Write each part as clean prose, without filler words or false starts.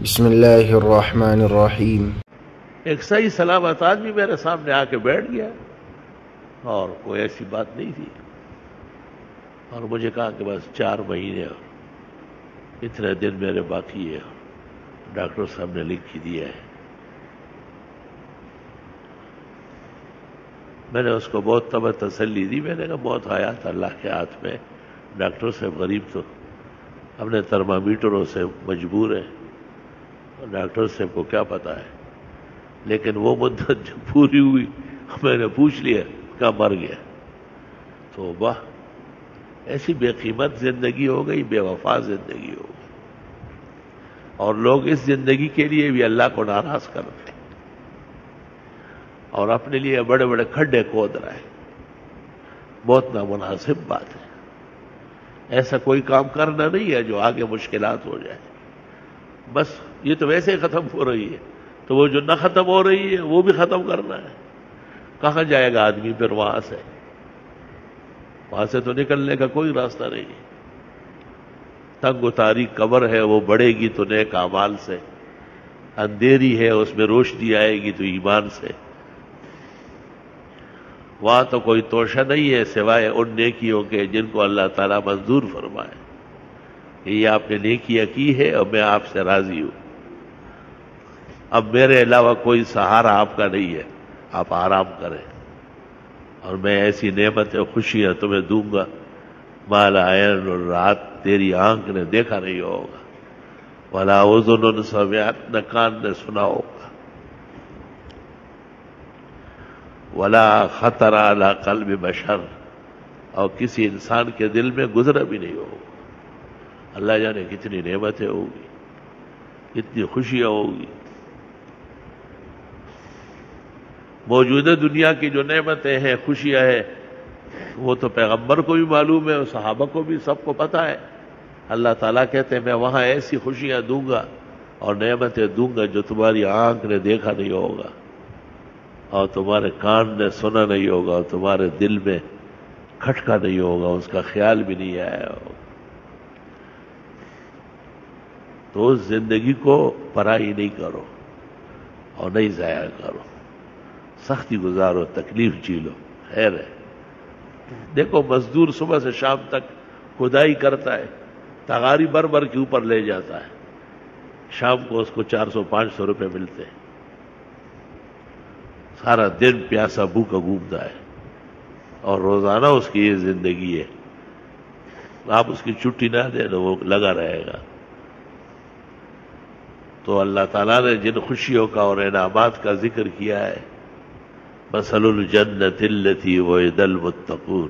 بسم اللہ الرحمن الرحیم۔ ایک صحیح سلامت آدمی میرے سامنے آ کے بیٹھ گیا اور کوئی ایسی بات نہیں تھی، اور مجھے کہا کہ بس 4 مہینے اور اتنے دن میرے باقی ہے، ڈاکٹر صاحب نے لکھ کے دیا ہے۔ میں نے اس کو بہت تسلی دی، میں نے کہا بہت حیات اللہ کے ہاتھ میں، ڈاکٹر صاحب غریب تو اپنے تھرمامیٹروں سے مجبور ہے، اور ڈاکٹر صاحب کو کیا پتا ہے، لیکن وہ مدت جب پوری ہوئی میں نے پوچھ لیا کیا مر گیا، تو واہ ایسی بے قیمت زندگی ہو گئی، بے وفا زندگی ہو گئی، اور لوگ اس زندگی کے لیے بھی اللہ کو ناراض کرتے ہیں اور اپنے لیے بڑے بڑے کھڈے کھود رہے ہیں۔ بہت نامناسب بات ہے، ایسا کوئی کام کرنا نہیں ہے جو آگے مشکلات ہو جائے۔ بس یہ تو ویسے ہی ختم ہو رہی ہے، تو وہ جو نہ ختم ہو رہی ہے وہ بھی ختم کرنا ہے۔ کہاں جائے گا آدمی پھر وہاں سے تو نکلنے کا کوئی راستہ نہیں ہے۔ تنگ و تاریک قبر ہے، وہ بڑھے گی تو نیک اعمال سے، اندھیری ہے اس میں روشنی آئے گی تو ایمان سے۔ وہاں تو کوئی توشہ نہیں ہے سوائے ان نیکیوں کے جن کو اللہ تعالیٰ منظور فرمائے، یہ آپ نے نیکیاں کی ہے اور میں آپ سے راضی ہوں، اب میرے علاوہ کوئی سہارا آپ کا نہیں ہے، آپ آرام کریں، اور میں ایسی نعمتیں خوشیاں تمہیں دوں گا مالا عین رات تیری آنکھ نے دیکھا نہیں ہوگا، ولا اذن سمعت نہ کان نے سنا ہوگا، ولا خطر علی قلب بشر، اور کسی انسان کے دل میں گزرا بھی نہیں ہوگا۔ اللہ جانے کتنی نعمتیں ہوگی، کتنی خوشیاں ہوگی۔ موجودہ دنیا کی جو نعمتیں ہیں، خوشیاں ہیں، وہ تو پیغمبر کو بھی معلوم ہے اور صحابہ کو بھی، سب کو پتہ ہے۔ اللہ تعالیٰ کہتے ہیں میں وہاں ایسی خوشیاں دوں گا اور نعمتیں دوں گا جو تمہاری آنکھ نے دیکھا نہیں ہوگا اور تمہارے کان نے سنا نہیں ہوگا اور تمہارے دل میں کھٹکا نہیں ہوگا، اس کا خیال بھی نہیں آیا ہوگا۔ تو اس زندگی کو پرائی نہیں کرو اور نہیں ضائع کرو، سختی گزارو، تکلیف جھیلو، خیر ہے۔ دیکھو مزدور صبح سے شام تک کھدائی کرتا ہے، تغاری بھر بھر کے اوپر لے جاتا ہے، شام کو اس کو 400-500 روپے ملتے ہیں، سارا دن پیاسا بھوکا گھومتا ہے، اور روزانہ اس کی یہ زندگی ہے۔ آپ اس کی چھٹی نہ دیں تو وہ لگا رہے گا۔ تو اللہ تعالیٰ نے جن خوشیوں کا اور انعامات کا ذکر کیا ہے، مثل الجنت التی وعد المتقون،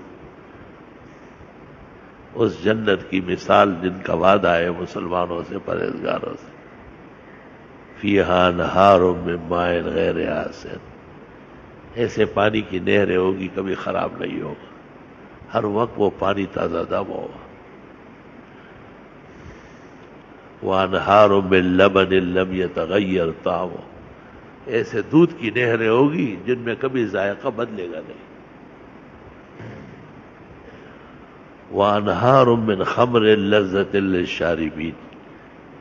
اس جنت کی مثال جن کا وعدہ ہے مسلمانوں سے، پرہیزگاروں سے، فیہا انہار من ماء غیر آسن، ایسے پانی کی نہریں ہوگی کبھی خراب نہیں ہوگا، ہر وقت وہ پانی تازہ دم ہوگا۔ وَأَنْهَارٌ مِّن لَبَنٍ لَّمْ يَتَغَيَّرْ طَعْمُهُ، ایسے دودھ کی نہریں ہوگی جن میں کبھی ذائقہ بدلے گا نہیں۔ وَأَنْهَارٌ مِّنْ خَمْرٍ لَّذَّةٍ لِّلشَّارِبِينَ،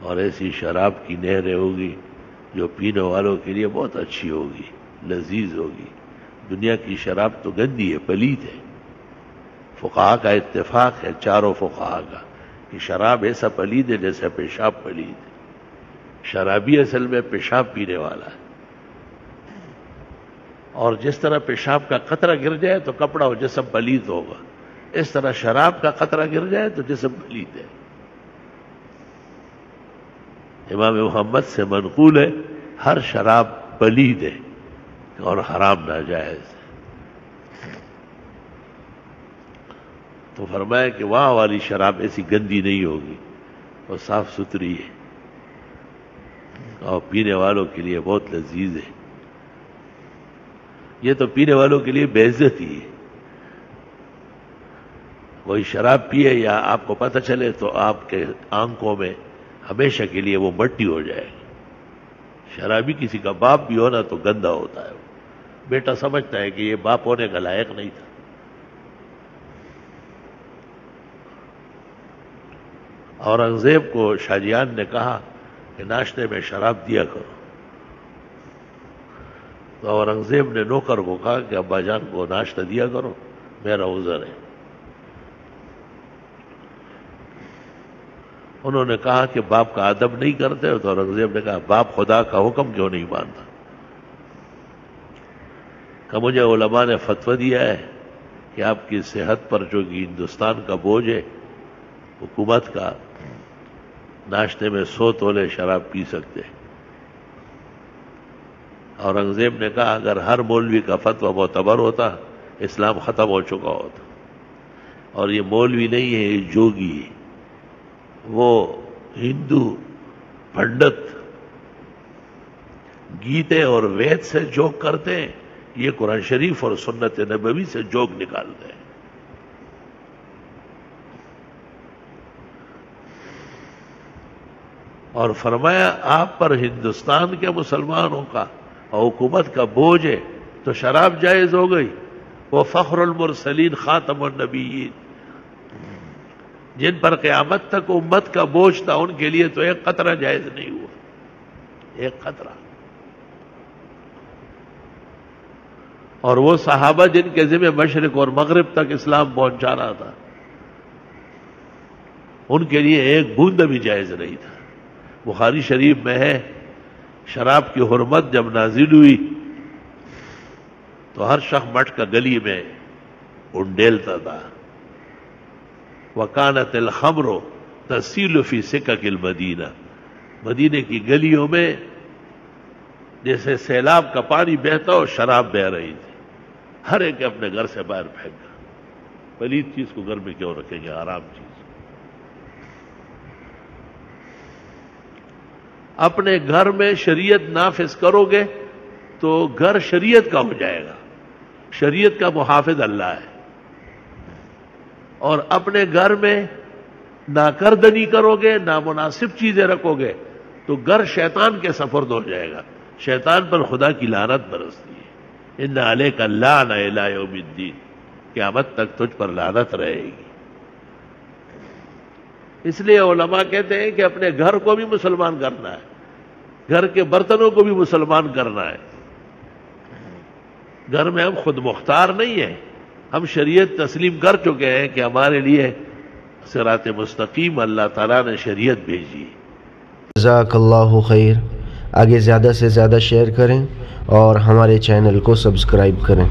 اور ایسی شراب کی نہریں ہوگی جو پینے والوں کے لیے بہت اچھی ہوگی، لذیذ ہوگی۔ دنیا کی شراب تو گندی ہے، پلید ہے، فقہاء کا اتفاق ہے، چاروں فقہاء کا، کہ شراب ایسا پلید ہے جیسا پیشاب پلید ہے۔ شرابی اصل میں پیشاب پینے والا ہے، اور جس طرح پیشاب کا قطرہ گر جائے تو کپڑا و جسم پلید ہوگا، اس طرح شراب کا قطرہ گر جائے تو جسم پلید ہے۔ امام محمد سے منقول ہے ہر شراب پلید ہے اور حرام ناجائز ہے۔ تو فرمایا کہ وہاں والی شراب ایسی گندی نہیں ہوگی، اور صاف ستھری ہے، اور پینے والوں کے لیے بہت لذیذ ہے۔ یہ تو پینے والوں کے لیے بے عزتی ہے، وہی شراب پیے یا آپ کو پتہ چلے تو آپ کے آنکھوں میں ہمیشہ کے لیے وہ مٹی ہو جائے گی۔ شرابی کسی کا باپ بھی ہونا تو گندا ہوتا ہے، بیٹا سمجھتا ہے کہ یہ باپ ہونے کا لائق نہیں تھا۔ اورنگزیب کو شاہ جہان نے کہا کہ ناشتے میں شراب دیا کرو. تو اورنگزیب نے نوکر کو کہا کہ ابا جان کو ناشتہ دیا کرو، میرا عذر ہے. انہوں نے کہا کہ باپ کا ادب نہیں کرتے ہو؟ تو اورنگزیب نے کہا باپ خدا کا حکم کیوں نہیں مانتا؟ کہ مجھے علماء نے فتویٰ دیا ہے کہ آپ کی صحت پر جو ہندوستان کا بوجھ ہے حکومت کا، ناشتے میں 100 تولے شراب پی سکتے. اورنگزیب نے کہا اگر ہر مولوی کا فتویٰ معتبر ہوتا اسلام ختم ہو چکا ہوتا. اور یہ مولوی نہیں ہے، یہ جوگی ہے، وہ ہندو پنڈت گیتے اور وید سے جوک کرتے ہیں، یہ قرآن شریف اور سنت نبوی سے جوک نکالتے ہیں. اور فرمایا آپ پر ہندوستان کے مسلمانوں کا اور حکومت کا بوجھ ہے تو شراب جائز ہو گئی. وہ فخر المرسلین خاتم النبیین، جن پر قیامت تک امت کا بوجھ تھا، ان کے لیے تو ایک قطرہ جائز نہیں ہوا، ایک قطرہ. اور وہ صحابہ جن کے ذمہ مشرق اور مغرب تک اسلام پہنچانا تھا، ان کے لیے ایک بوند بھی جائز نہیں تھا. بخاری شریف میں ہے شراب کی حرمت جب نازل ہوئی تو ہر شخص مٹ کا گلی میں انڈیلتا تھا. وَكَانَتِ الْخَمْرُ تَسِيلُ فِي سِكَكِ الْمَدِينَةِ، مدینے کی گلیوں میں جیسے سیلاب کا پانی بہتا ہو شراب بہ رہی تھی. ہر ایک اپنے گھر سے باہر پھینکا. پلید چیز کو گھر میں کیوں رکھیں گے، حرام چیز. اپنے گھر میں شریعت نافذ کرو گے تو گھر شریعت کا ہو جائے گا. شریعت کا محافظ اللہ ہے. اور اپنے گھر میں ناکردنی کرو گے، نامناسب چیزیں رکھو گے تو گھر شیطان کے سپرد ہو جائے گا. شیطان پر خدا کی لعنت برستی ہے. ان علیک اللعنۃ الی یوم الدین، قیامت تک تجھ پر لعنت رہے گی. اس لیے علماء کہتے ہیں کہ اپنے گھر کو بھی مسلمان کرنا ہے، گھر کے برتنوں کو بھی مسلمان کرنا ہے. گھر میں ہم خود مختار نہیں ہیں، ہم شریعت تسلیم کر چکے ہیں کہ ہمارے لیے صراط مستقیم اللہ تعالیٰ نے شریعت بھیجی. جزاک اللہ خیر. آگے زیادہ سے زیادہ شیئر کریں اور ہمارے چینل کو سبسکرائب کریں.